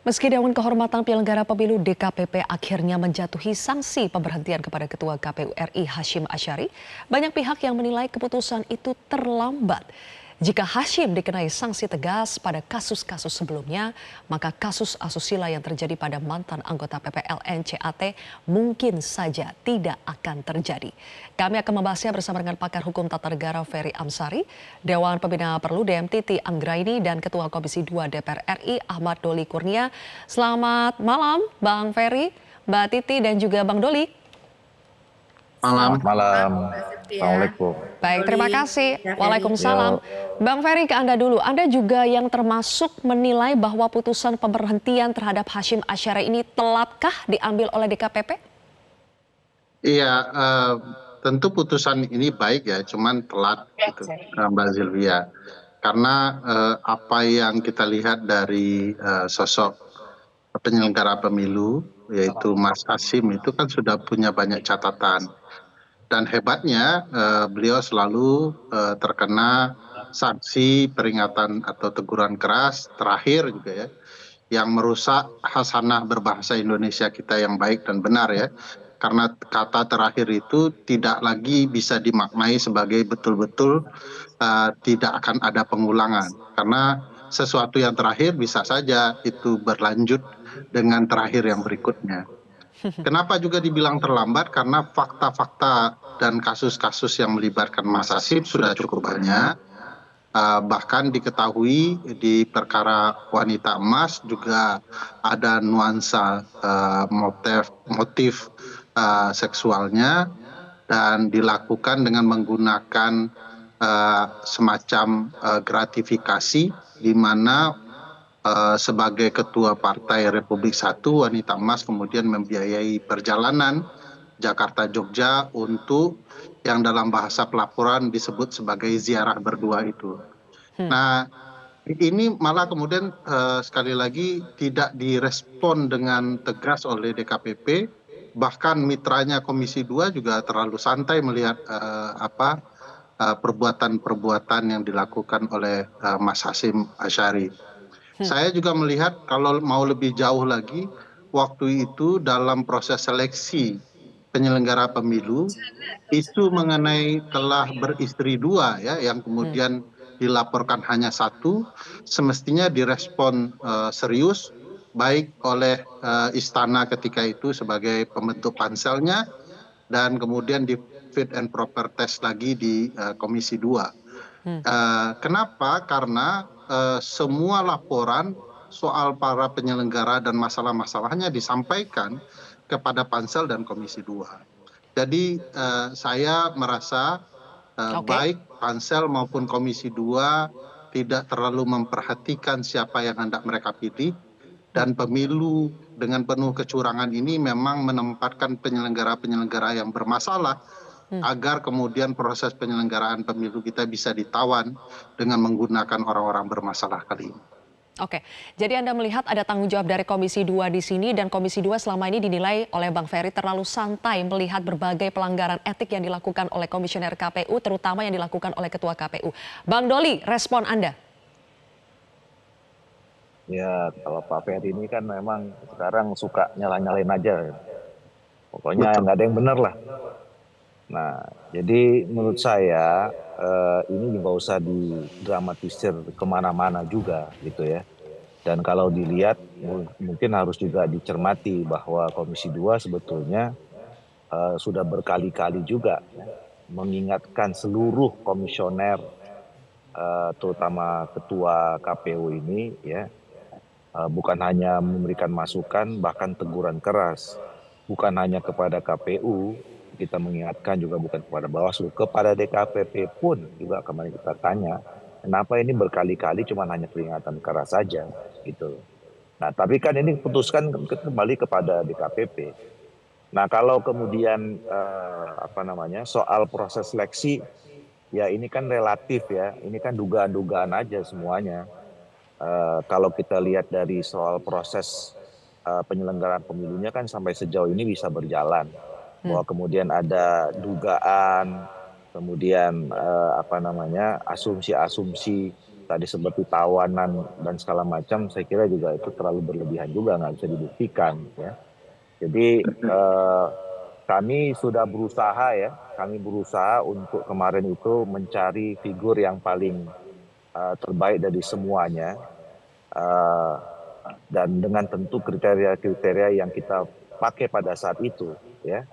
Meski Dewan Kehormatan Penyelenggara Pemilu (DKPP) akhirnya menjatuhi sanksi pemberhentian kepada Ketua KPU RI Hashim Asyari, banyak pihak yang menilai keputusan itu terlambat. Jika Hashim dikenai sanksi tegas pada kasus-kasus sebelumnya, maka kasus asusila yang terjadi pada mantan anggota PPLN CAT mungkin saja tidak akan terjadi. Kami akan membahasnya bersama dengan pakar hukum tata negara Ferry Amsari, Dewan Pembina Perludem Titi Anggraini, dan Ketua Komisi 2 DPR RI Ahmad Doli Kurnia. Selamat malam Bang Ferry, Mbak Titi, dan juga Bang Doli. Malam. Selamat malam. Mbak Septia. Assalamualaikum. Baik, terima kasih. Ya, Ferry. Waalaikumsalam. Bang Ferry, ke Anda dulu. Anda juga yang termasuk menilai bahwa putusan pemberhentian terhadap Hashim Asyari ini telatkah diambil oleh DKPP? Iya, tentu putusan ini baik ya, cuman telat gitu, Mbak Zilvia. Karena apa yang kita lihat dari sosok penyelenggara pemilu, yaitu Mas Hashim, itu kan sudah punya banyak catatan. Dan hebatnya beliau selalu terkena sanksi peringatan atau teguran keras terakhir juga ya, yang merusak khasanah berbahasa Indonesia kita yang baik dan benar ya. Karena kata terakhir itu tidak lagi bisa dimaknai sebagai betul-betul tidak akan ada pengulangan. Karena sesuatu yang terakhir bisa saja itu berlanjut dengan terakhir yang berikutnya. Kenapa juga dibilang terlambat? Karena fakta-fakta dan kasus-kasus yang melibatkan Mas Hashim sudah cukup banyak. Bahkan diketahui di perkara wanita emas juga ada nuansa motif seksualnya, dan dilakukan dengan menggunakan semacam gratifikasi, di mana sebagai ketua Partai Republik Satu, wanita emas kemudian membiayai perjalanan Jakarta-Jogja untuk yang dalam bahasa pelaporan disebut sebagai ziarah berdua itu. Nah, ini malah kemudian sekali lagi tidak direspon dengan tegas oleh DKPP, bahkan mitranya Komisi 2 juga terlalu santai melihat perbuatan-perbuatan yang dilakukan oleh Mas Hashim Asyari. Saya juga melihat kalau mau lebih jauh lagi, waktu itu dalam proses seleksi penyelenggara pemilu, isu mengenai telah beristri dua ya, yang kemudian dilaporkan hanya satu, semestinya direspon serius, baik oleh istana ketika itu sebagai pembentuk panselnya, dan kemudian di fit and proper test lagi di Komisi 2. Kenapa? Karena semua laporan soal para penyelenggara dan masalah-masalahnya disampaikan kepada pansel dan Komisi 2. Jadi saya merasa baik pansel maupun Komisi 2 tidak terlalu memperhatikan siapa yang hendak mereka pilih, dan pemilu dengan penuh kecurangan ini memang menempatkan penyelenggara-penyelenggara yang bermasalah agar kemudian proses penyelenggaraan pemilu kita bisa ditawan dengan menggunakan orang-orang bermasalah kali ini. Oke, jadi Anda melihat ada tanggung jawab dari Komisi 2 di sini, dan Komisi 2 selama ini dinilai oleh Bang Ferry terlalu santai melihat berbagai pelanggaran etik yang dilakukan oleh Komisioner KPU, terutama yang dilakukan oleh Ketua KPU. Bang Doli, respon Anda? Ya, kalau Pak Ferry ini kan memang sekarang suka nyala-nyalain aja. Pokoknya nggak ada yang benar lah. Nah, jadi menurut saya ini nggak usah didramatisir kemana-mana juga gitu ya. Dan kalau dilihat mungkin harus juga dicermati bahwa Komisi 2 sebetulnya sudah berkali-kali juga mengingatkan seluruh komisioner, terutama ketua KPU ini ya, bukan hanya memberikan masukan, bahkan teguran keras, bukan hanya kepada KPU. Kita mengingatkan juga bukan kepada Bawaslu, kepada DKPP pun juga kemarin kita tanya, kenapa ini berkali-kali cuma hanya peringatan keras saja gitu. Nah, tapi kan ini putuskan kembali kepada DKPP. Nah, kalau kemudian soal proses seleksi, ya ini kan relatif ya, ini kan dugaan-dugaan aja semuanya. Kalau kita lihat dari soal proses penyelenggaraan pemilunya kan sampai sejauh ini bisa berjalan. Bahwa kemudian ada dugaan, kemudian asumsi-asumsi tadi seperti tawanan dan segala macam, saya kira juga itu terlalu berlebihan juga, nggak bisa dibuktikan ya. Jadi kami sudah berusaha ya, kami berusaha untuk kemarin itu mencari figur yang paling terbaik dari semuanya, uh, dan dengan tentu kriteria-kriteria yang kita pakai pada saat itu ya.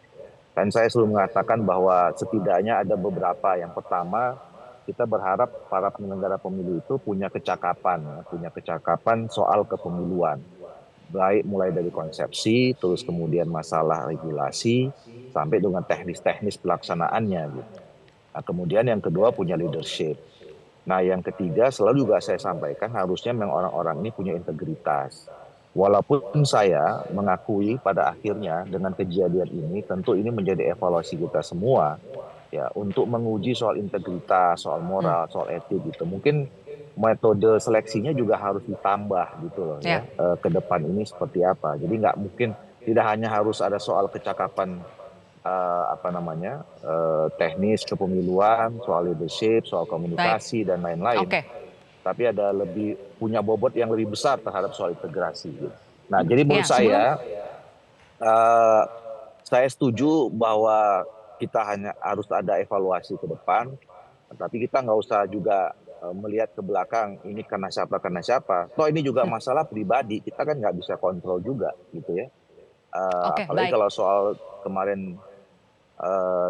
Dan saya selalu mengatakan bahwa setidaknya ada beberapa. Yang pertama, kita berharap para penyelenggara pemilu itu punya kecakapan, ya, punya kecakapan soal kepemiluan. Baik mulai dari konsepsi, terus kemudian masalah regulasi, sampai dengan teknis-teknis pelaksanaannya. Gitu. Nah, kemudian yang kedua punya leadership. Nah, yang ketiga selalu juga saya sampaikan harusnya memang orang-orang ini punya integritas. Walaupun saya mengakui pada akhirnya dengan kejadian ini tentu ini menjadi evaluasi kita semua ya untuk menguji soal integritas, soal Hmm. moral, soal etik gitu. Mungkin metode seleksinya juga harus ditambah gitu loh Ya. ya, ke depan ini seperti apa. Jadi nggak mungkin tidak hanya harus ada soal kecakapan apa namanya teknis kepemiluan, soal leadership, soal Baik. komunikasi dan lain-lain, Oke. tapi ada lebih punya bobot yang lebih besar terhadap soal integrasi. Gitu. Nah, jadi menurut Ya, sebelum uh, saya setuju bahwa kita hanya harus ada evaluasi ke depan, tapi kita nggak usah juga melihat ke belakang ini karena siapa karena siapa. Toh ini juga masalah pribadi, kita kan nggak bisa kontrol juga gitu ya. Oke, Apalagi baik. kalau soal kemarin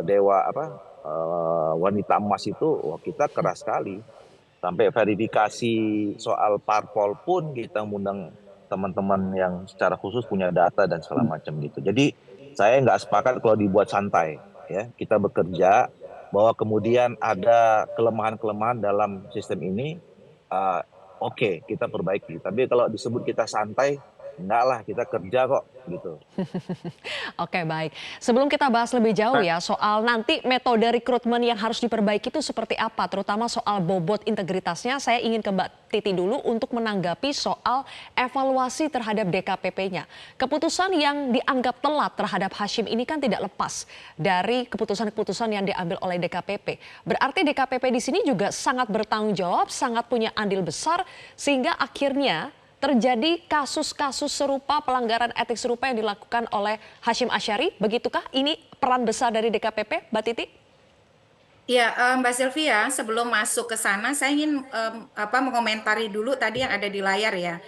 dewa apa wanita emas itu, wah kita keras sekali. Sampai verifikasi soal parpol pun kita mengundang teman-teman yang secara khusus punya data dan segala macam gitu. Jadi saya nggak sepakat kalau dibuat santai ya. Kita bekerja bahwa kemudian ada kelemahan-kelemahan dalam sistem ini, uh, oke, kita perbaiki. Tapi kalau disebut kita santai, enggak lah, kita kerja kok gitu. Oke, baik. Sebelum kita bahas lebih jauh ya soal nanti metode rekrutmen yang harus diperbaiki itu seperti apa, terutama soal bobot integritasnya, saya ingin ke Mbak Titi dulu untuk menanggapi soal evaluasi terhadap DKPP-nya. Keputusan yang dianggap telat terhadap Hashim ini kan tidak lepas dari keputusan-keputusan yang diambil oleh DKPP. Berarti DKPP di sini juga sangat bertanggung jawab, sangat punya andil besar, sehingga akhirnya terjadi kasus-kasus serupa, pelanggaran etik serupa yang dilakukan oleh Hashim Asyari. Begitukah ini peran besar dari DKPP, Mbak Titi? Ya, Mbak Sylvia, sebelum masuk ke sana, saya ingin mengomentari dulu tadi yang ada di layar ya.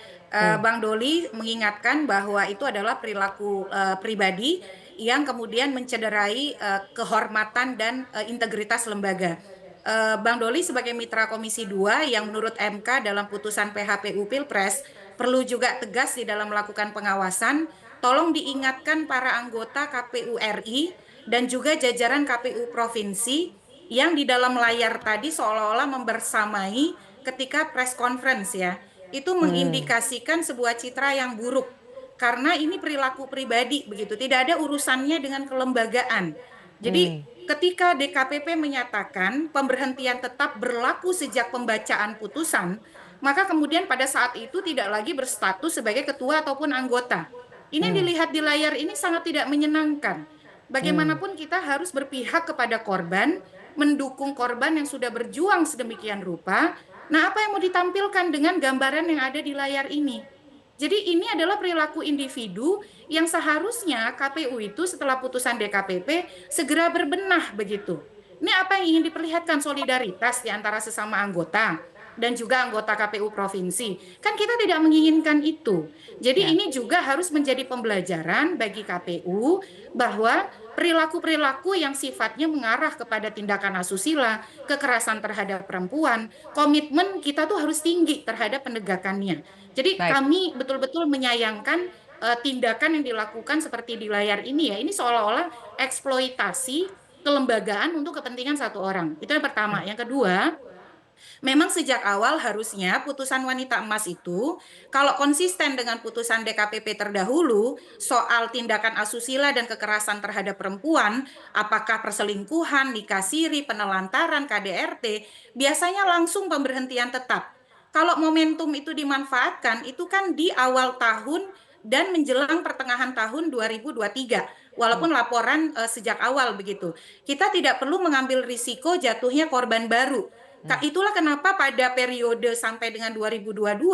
Bang Doli mengingatkan bahwa itu adalah perilaku pribadi yang kemudian mencederai kehormatan dan integritas lembaga. Bang Doli sebagai mitra Komisi 2 yang menurut MK dalam putusan PHPU Pilpres perlu juga tegas di dalam melakukan pengawasan. Tolong diingatkan para anggota KPU RI dan juga jajaran KPU provinsi yang di dalam layar tadi seolah-olah membersamai ketika press conference ya. Itu mengindikasikan sebuah citra yang buruk. Karena ini perilaku pribadi begitu, tidak ada urusannya dengan kelembagaan. Jadi ketika DKPP menyatakan pemberhentian tetap berlaku sejak pembacaan putusan, maka kemudian pada saat itu tidak lagi berstatus sebagai ketua ataupun anggota. Ini dilihat di layar ini sangat tidak menyenangkan. Bagaimanapun kita harus berpihak kepada korban, mendukung korban yang sudah berjuang sedemikian rupa. Nah, apa yang mau ditampilkan dengan gambaran yang ada di layar ini? Jadi ini adalah perilaku individu yang seharusnya KPU itu setelah putusan DKPP segera berbenah begitu. Ini apa yang ingin diperlihatkan, solidaritas di antara sesama anggota dan juga anggota KPU provinsi. Kan kita tidak menginginkan itu. Jadi ini juga harus menjadi pembelajaran bagi KPU bahwa perilaku-perilaku yang sifatnya mengarah kepada tindakan asusila, kekerasan terhadap perempuan, komitmen kita tuh harus tinggi terhadap penegakannya. Jadi Baik. kami betul-betul menyayangkan tindakan yang dilakukan seperti di layar ini ya. Ini seolah-olah eksploitasi kelembagaan untuk kepentingan satu orang. Itu yang pertama. Yang kedua, memang sejak awal harusnya putusan wanita emas itu kalau konsisten dengan putusan DKPP terdahulu soal tindakan asusila dan kekerasan terhadap perempuan, apakah perselingkuhan, nikah siri, penelantaran, KDRT, biasanya langsung pemberhentian tetap. Kalau momentum itu dimanfaatkan, itu kan di awal tahun dan menjelang pertengahan tahun 2023. Walaupun laporan sejak awal begitu. Kita tidak perlu mengambil risiko jatuhnya korban baru. Itulah kenapa pada periode sampai dengan 2022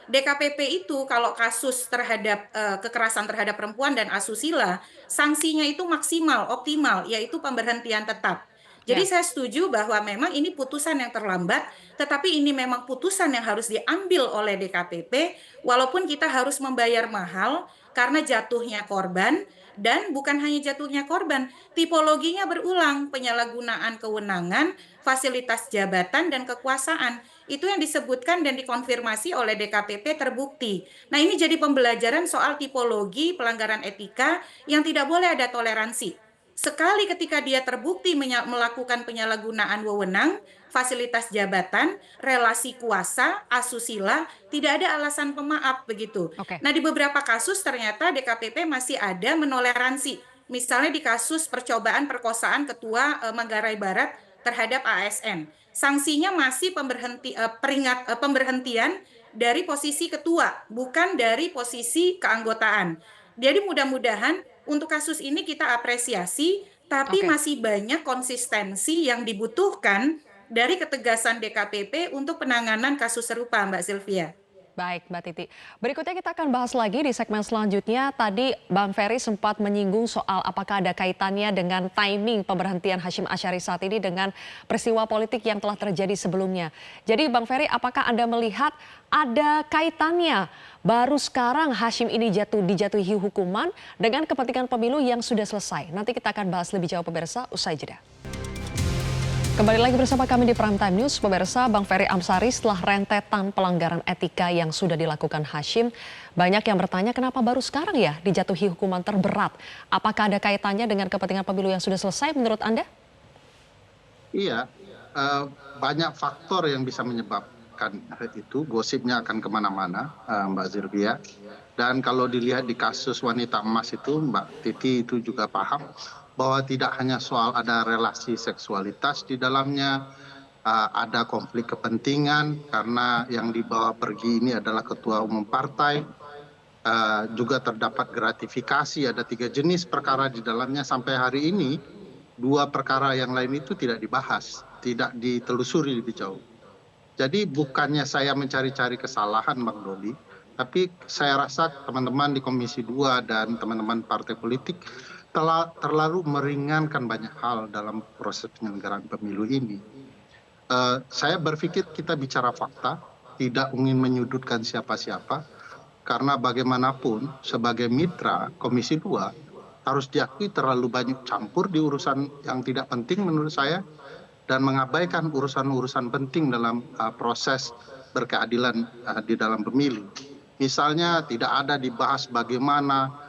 DKPP itu kalau kasus terhadap kekerasan terhadap perempuan dan asusila sanksinya itu maksimal, optimal, yaitu pemberhentian tetap. Jadi Ya. saya setuju bahwa memang ini putusan yang terlambat, tetapi ini memang putusan yang harus diambil oleh DKPP, walaupun kita harus membayar mahal karena jatuhnya korban, dan bukan hanya jatuhnya korban, tipologinya berulang, penyalahgunaan kewenangan, fasilitas jabatan, dan kekuasaan. Itu yang disebutkan dan dikonfirmasi oleh DKPP terbukti. Nah, ini jadi pembelajaran soal tipologi pelanggaran etika yang tidak boleh ada toleransi. Sekali ketika dia terbukti melakukan penyalahgunaan wewenang, fasilitas jabatan, relasi kuasa, asusila, tidak ada alasan pemaaf begitu. Oke. Nah, di beberapa kasus ternyata DKPP masih ada menoleransi. Misalnya di kasus percobaan perkosaan Ketua Manggarai Barat terhadap ASN. Sanksinya masih pemberhentian dari posisi ketua, bukan dari posisi keanggotaan. Jadi mudah-mudahan untuk kasus ini kita apresiasi, tapi Oke. masih banyak konsistensi yang dibutuhkan dari ketegasan DKPP untuk penanganan kasus serupa, Mbak Sylvia. Baik, Mbak Titi. Berikutnya kita akan bahas lagi di segmen selanjutnya. Tadi Bang Ferry sempat menyinggung soal apakah ada kaitannya dengan timing pemberhentian Hashim Asyari saat ini dengan peristiwa politik yang telah terjadi sebelumnya. Jadi Bang Ferry, apakah Anda melihat ada kaitannya baru sekarang Hashim ini dijatuhi hukuman dengan kepentingan pemilu yang sudah selesai? Nanti kita akan bahas lebih jauh pemirsa, usai jeda. Kembali lagi bersama kami di Prime Time News, pemirsa. Bang Ferry Amsari, setelah rentetan pelanggaran etika yang sudah dilakukan Hashim, banyak yang bertanya kenapa baru sekarang ya dijatuhi hukuman terberat. Apakah ada kaitannya dengan kepentingan pemilu yang sudah selesai menurut Anda? Iya, banyak faktor yang bisa menyebabkan itu. Gosipnya akan kemana-mana, Mbak Sylvia. Dan kalau dilihat di kasus wanita emas itu, Mbak Titi itu juga paham bahwa tidak hanya soal ada relasi seksualitas di dalamnya, ada konflik kepentingan karena yang dibawa pergi ini adalah ketua umum partai, juga terdapat gratifikasi, ada 3 jenis perkara di dalamnya. Sampai hari ini 2 perkara yang lain itu tidak dibahas, tidak ditelusuri lebih jauh. Jadi bukannya saya mencari-cari kesalahan, Bang Doli, tapi saya rasa teman-teman di Komisi 2 dan teman-teman partai politik telah terlalu meringankan banyak hal dalam proses penyelenggaraan pemilu ini. Saya berpikir kita bicara fakta, tidak ingin menyudutkan siapa-siapa, karena bagaimanapun sebagai mitra Komisi 2 harus diakui terlalu banyak campur di urusan yang tidak penting menurut saya, dan mengabaikan urusan-urusan penting dalam proses berkeadilan di dalam pemilu. Misalnya tidak ada dibahas bagaimana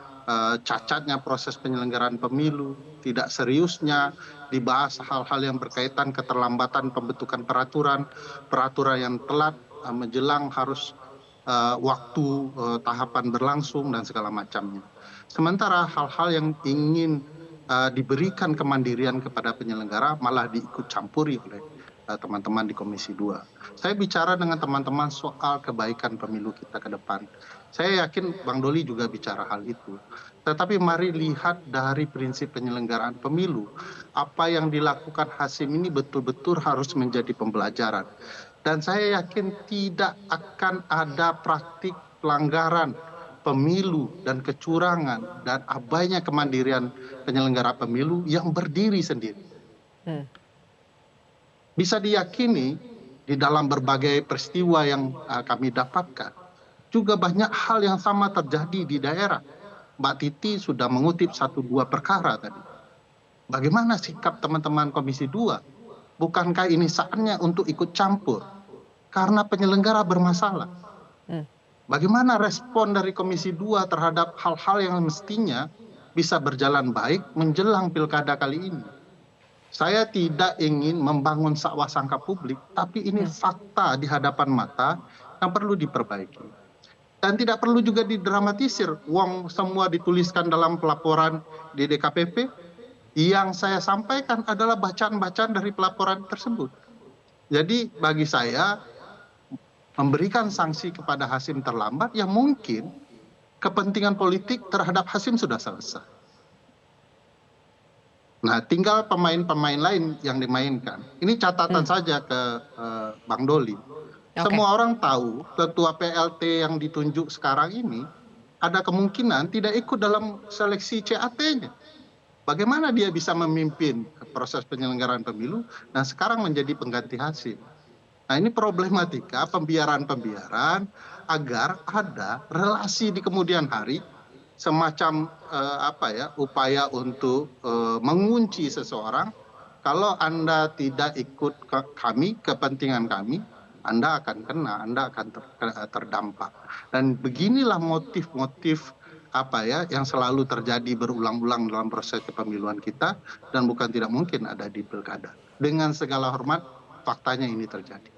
cacatnya proses penyelenggaraan pemilu, tidak seriusnya dibahas hal-hal yang berkaitan keterlambatan pembentukan peraturan yang telat menjelang harus waktu tahapan berlangsung dan segala macamnya. Sementara hal-hal yang ingin diberikan kemandirian kepada penyelenggara malah diikut campuri oleh teman-teman di Komisi 2. Saya bicara dengan teman-teman soal kebaikan pemilu kita ke depan. Saya yakin Bang Doli juga bicara hal itu. Tetapi mari lihat dari prinsip penyelenggaraan pemilu. Apa yang dilakukan Hashim ini betul-betul harus menjadi pembelajaran. Dan saya yakin tidak akan ada praktik pelanggaran pemilu dan kecurangan dan abainya kemandirian penyelenggara pemilu yang berdiri sendiri. Bisa diyakini di dalam berbagai peristiwa yang kami dapatkan, juga banyak hal yang sama terjadi di daerah. Mbak Titi sudah mengutip 1-2 perkara tadi. Bagaimana sikap teman-teman Komisi 2? Bukankah ini saatnya untuk ikut campur? Karena penyelenggara bermasalah. Bagaimana respon dari Komisi 2 terhadap hal-hal yang mestinya bisa berjalan baik menjelang pilkada kali ini? Saya tidak ingin membangun sakwa sangka publik, tapi ini fakta di hadapan mata yang perlu diperbaiki. Dan tidak perlu juga didramatisir. Wong semua dituliskan dalam pelaporan di DKPP. Yang saya sampaikan adalah bacaan-bacaan dari pelaporan tersebut. Jadi bagi saya memberikan sanksi kepada Hashim terlambat yang mungkin kepentingan politik terhadap Hashim sudah selesai. Nah, tinggal pemain-pemain lain yang dimainkan. Ini catatan saja ke Bang Doli. Oke. Semua orang tahu ketua PLT yang ditunjuk sekarang ini ada kemungkinan tidak ikut dalam seleksi CAT-nya. Bagaimana dia bisa memimpin proses penyelenggaraan pemilu dan sekarang menjadi pengganti Hasim. Nah, ini problematika pembiaran-pembiaran agar ada relasi di kemudian hari, semacam upaya untuk mengunci seseorang. Kalau Anda tidak ikut kami, kepentingan kami, Anda akan kena, Anda akan terdampak. Dan beginilah motif-motif yang selalu terjadi berulang-ulang dalam proses kepemiluan kita, dan bukan tidak mungkin ada di pilkada. Dengan segala hormat, faktanya ini terjadi.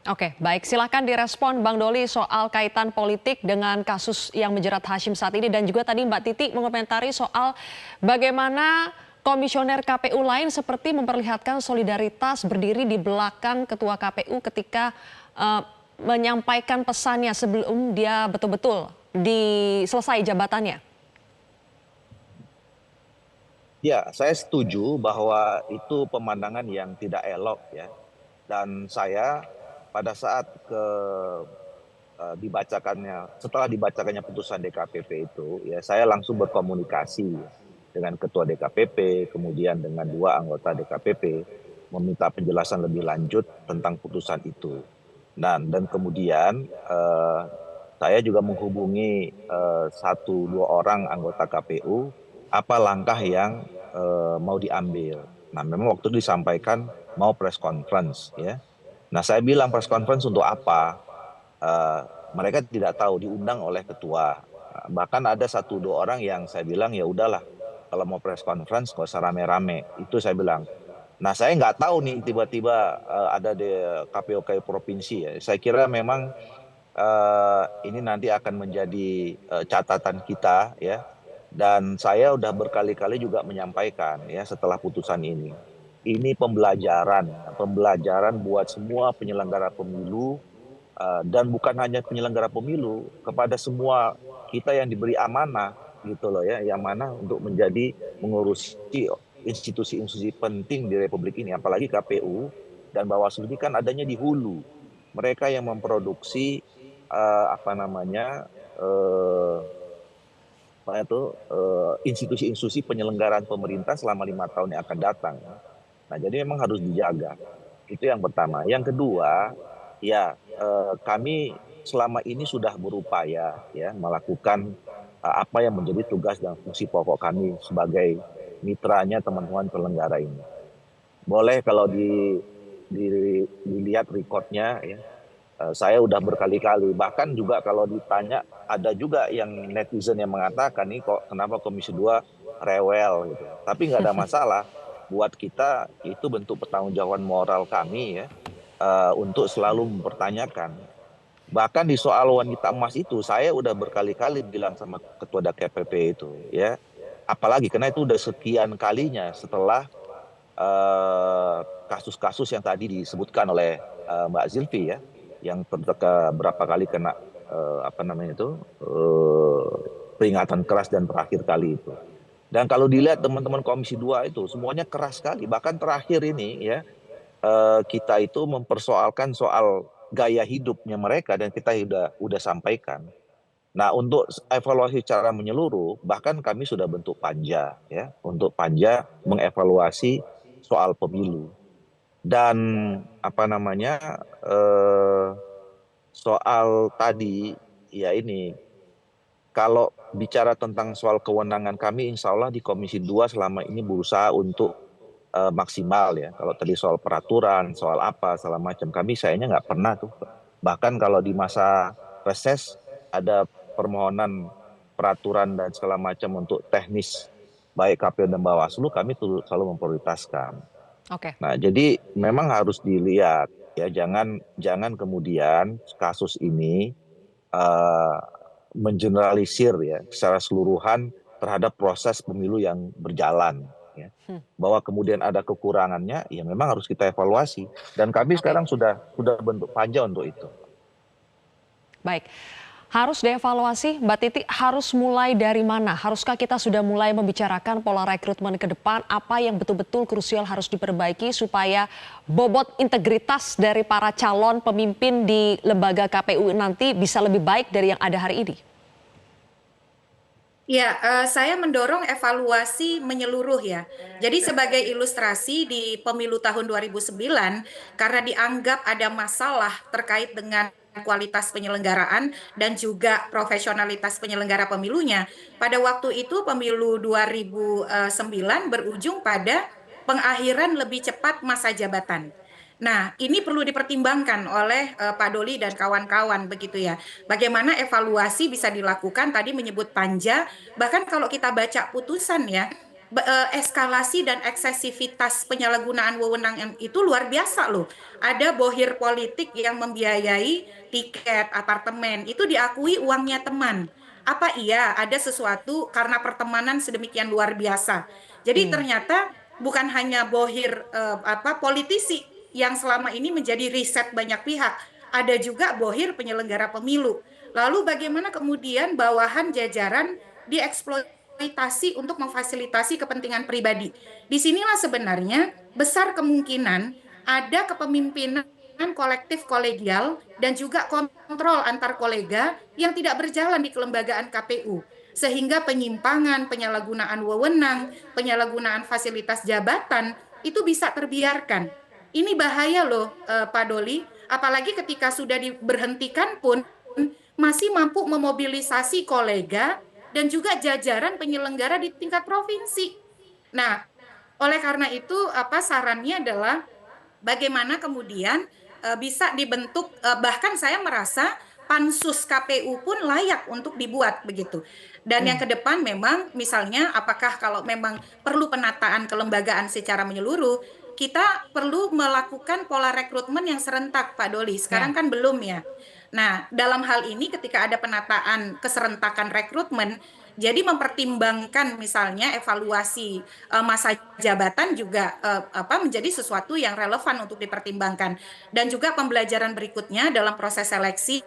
Oke, baik. Silahkan direspon Bang Doli soal kaitan politik dengan kasus yang menjerat Hasyim saat ini. Dan juga tadi Mbak Titi mengomentari soal bagaimana komisioner KPU lain seperti memperlihatkan solidaritas berdiri di belakang ketua KPU ketika menyampaikan pesannya sebelum dia betul-betul selesai jabatannya. Ya, saya setuju bahwa itu pemandangan yang tidak elok ya. Dan saya pada saat setelah dibacakannya putusan DKPP itu, ya saya langsung berkomunikasi dengan ketua DKPP, kemudian dengan 2 anggota DKPP, meminta penjelasan lebih lanjut tentang putusan itu. Dan kemudian saya juga menghubungi 1-2 orang anggota KPU, apa langkah yang mau diambil. Nah, memang waktu itu disampaikan mau press conference ya. Nah, saya bilang press conference untuk apa? Mereka tidak tahu, diundang oleh ketua. Bahkan ada 1-2 orang yang saya bilang ya udahlah, kalau mau press conference nggak usah rame-rame. Itu saya bilang. Nah, saya nggak tahu nih tiba-tiba ada di KPU provinsi ya. Saya kira memang ini nanti akan menjadi catatan kita ya. Dan saya udah berkali-kali juga menyampaikan ya setelah putusan ini. Ini pembelajaran buat semua penyelenggara pemilu, dan bukan hanya penyelenggara pemilu, kepada semua kita yang diberi amanah gitu loh ya, yang mana untuk mengurusi institusi-institusi penting di Republik ini, apalagi KPU dan Bawaslu ini kan adanya di hulu. Mereka yang memproduksi institusi-institusi penyelenggaraan pemerintah selama 5 tahun yang akan datang. Nah, jadi memang harus dijaga. Itu yang pertama. Yang kedua, ya kami selama ini sudah berupaya ya melakukan apa yang menjadi tugas dan fungsi pokok kami sebagai mitranya teman-teman penyelenggara ini. Boleh kalau dilihat recordnya ya. Saya udah berkali-kali, bahkan juga kalau ditanya ada juga yang netizen yang mengatakan nih kok kenapa Komisi 2 rewel gitu. Tapi nggak ada masalah, buat kita itu bentuk pertanggungjawaban moral kami ya untuk selalu mempertanyakan. Bahkan di soal wanita emas itu saya udah berkali-kali bilang sama ketua DKPP itu ya. Apalagi karena itu udah sekian kalinya setelah kasus-kasus yang tadi disebutkan oleh Mbak Zilvi ya, yang berapa kali kena peringatan keras dan terakhir kali itu. Dan kalau dilihat teman-teman Komisi 2 itu semuanya keras sekali. Bahkan terakhir ini ya kita itu mempersoalkan soal gaya hidupnya mereka dan kita udah sampaikan. Nah, untuk evaluasi secara menyeluruh, bahkan kami sudah bentuk panja ya, untuk panja mengevaluasi soal pemilu. Dan soal tadi ya ini, kalau bicara tentang soal kewenangan kami, insya Allah di Komisi 2 selama ini berusaha untuk maksimal ya. Kalau tadi soal peraturan, soal apa, segala macam, kami sayangnya nggak pernah tuh. Bahkan kalau di masa reses ada permohonan peraturan dan segala macam untuk teknis baik KPU dan Bawaslu, kami selalu memprioritaskan. Oke. Nah, jadi memang harus dilihat ya, jangan kemudian kasus ini mengeneralisir ya secara keseluruhan terhadap proses pemilu yang berjalan ya. Bahwa kemudian ada kekurangannya ya memang harus kita evaluasi dan kami sekarang sudah bentuk panja untuk itu. Baik. Harus dievaluasi, Mbak Titi, harus mulai dari mana? Haruskah kita sudah mulai membicarakan pola rekrutmen ke depan, apa yang betul-betul krusial harus diperbaiki supaya bobot integritas dari para calon pemimpin di lembaga KPU nanti bisa lebih baik dari yang ada hari ini? Ya, saya mendorong evaluasi menyeluruh ya. Jadi sebagai ilustrasi di pemilu tahun 2009, karena dianggap ada masalah terkait dengan kualitas penyelenggaraan dan juga profesionalitas penyelenggara pemilunya, pada waktu itu pemilu 2009 berujung pada pengakhiran lebih cepat masa jabatan. Nah, ini perlu dipertimbangkan oleh Pak Doli dan kawan-kawan begitu ya. Bagaimana evaluasi bisa dilakukan, tadi menyebut panja, bahkan kalau kita baca putusan ya, eskalasi dan eksesivitas penyalahgunaan wewenang itu luar biasa loh. Ada bohir politik yang membiayai tiket apartemen, itu diakui uangnya teman. Apa iya ada sesuatu karena pertemanan sedemikian luar biasa. Jadi ternyata bukan hanya bohir politisi yang selama ini menjadi riset banyak pihak, ada juga bohir penyelenggara pemilu. Lalu bagaimana kemudian bawahan jajaran dieksploitasi untuk memfasilitasi kepentingan pribadi. Disinilah sebenarnya besar kemungkinan ada kepemimpinan kolektif kolegial dan juga kontrol antar kolega yang tidak berjalan di kelembagaan KPU. Sehingga penyimpangan, penyalahgunaan wewenang, penyalahgunaan fasilitas jabatan itu bisa terbiarkan. Ini bahaya loh Pak Doli, apalagi ketika sudah diberhentikan pun masih mampu memobilisasi kolega dan juga jajaran penyelenggara di tingkat provinsi. Nah, oleh karena itu sarannya adalah bagaimana kemudian bisa dibentuk, bahkan saya merasa pansus KPU pun layak untuk dibuat begitu. Dan yang ke depan memang misalnya apakah kalau memang perlu penataan kelembagaan secara menyeluruh, kita perlu melakukan pola rekrutmen yang serentak, Pak Doli. Sekarang kan belum ya. Nah, dalam hal ini ketika ada penataan keserentakan rekrutmen, jadi mempertimbangkan misalnya evaluasi masa jabatan juga menjadi sesuatu yang relevan untuk dipertimbangkan. Dan juga pembelajaran berikutnya dalam proses seleksi,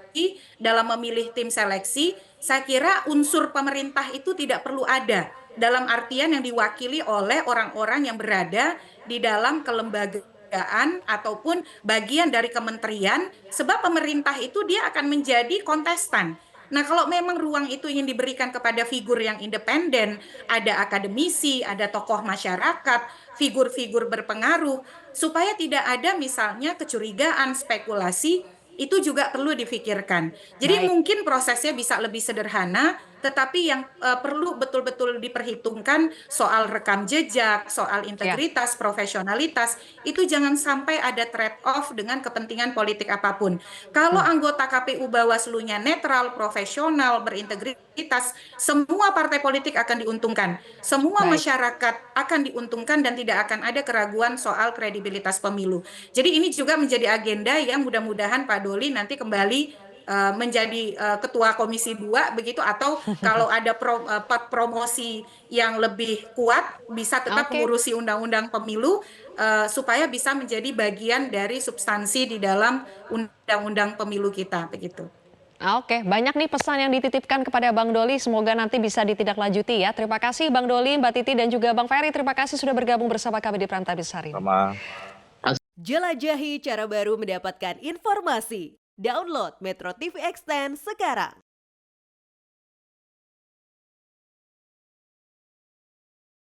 dalam memilih tim seleksi, saya kira unsur pemerintah itu tidak perlu ada dalam artian yang diwakili oleh orang-orang yang berada di dalam kelembagaan ataupun bagian dari kementerian, sebab pemerintah itu dia akan menjadi kontestan. Nah, kalau memang ruang itu ingin diberikan kepada figur yang independen, ada akademisi, ada tokoh masyarakat, figur-figur berpengaruh, supaya tidak ada misalnya kecurigaan, spekulasi, itu juga perlu difikirkan. Jadi mungkin prosesnya bisa lebih sederhana, tetapi yang perlu betul-betul diperhitungkan soal rekam jejak, soal integritas, profesionalitas, itu jangan sampai ada trade-off dengan kepentingan politik apapun. Kalau anggota KPU Bawaslu-nya netral, profesional, berintegritas, semua partai politik akan diuntungkan. Semua masyarakat akan diuntungkan dan tidak akan ada keraguan soal kredibilitas pemilu. Jadi ini juga menjadi agenda yang mudah-mudahan Pak Doli nanti kembali menjadi ketua Komisi 2 begitu, atau kalau ada promosi yang lebih kuat bisa tetap mengurusi undang-undang pemilu supaya bisa menjadi bagian dari substansi di dalam undang-undang pemilu kita begitu. Oke, banyak nih pesan yang dititipkan kepada Bang Doli, semoga nanti bisa ditindaklanjuti ya. Terima kasih Bang Doli, Mbak Titi dan juga Bang Ferry, terima kasih sudah bergabung bersama kami di Prime Time Besar ini. Sama. Jelajahi cara baru mendapatkan informasi. Download Metro TV Extend sekarang.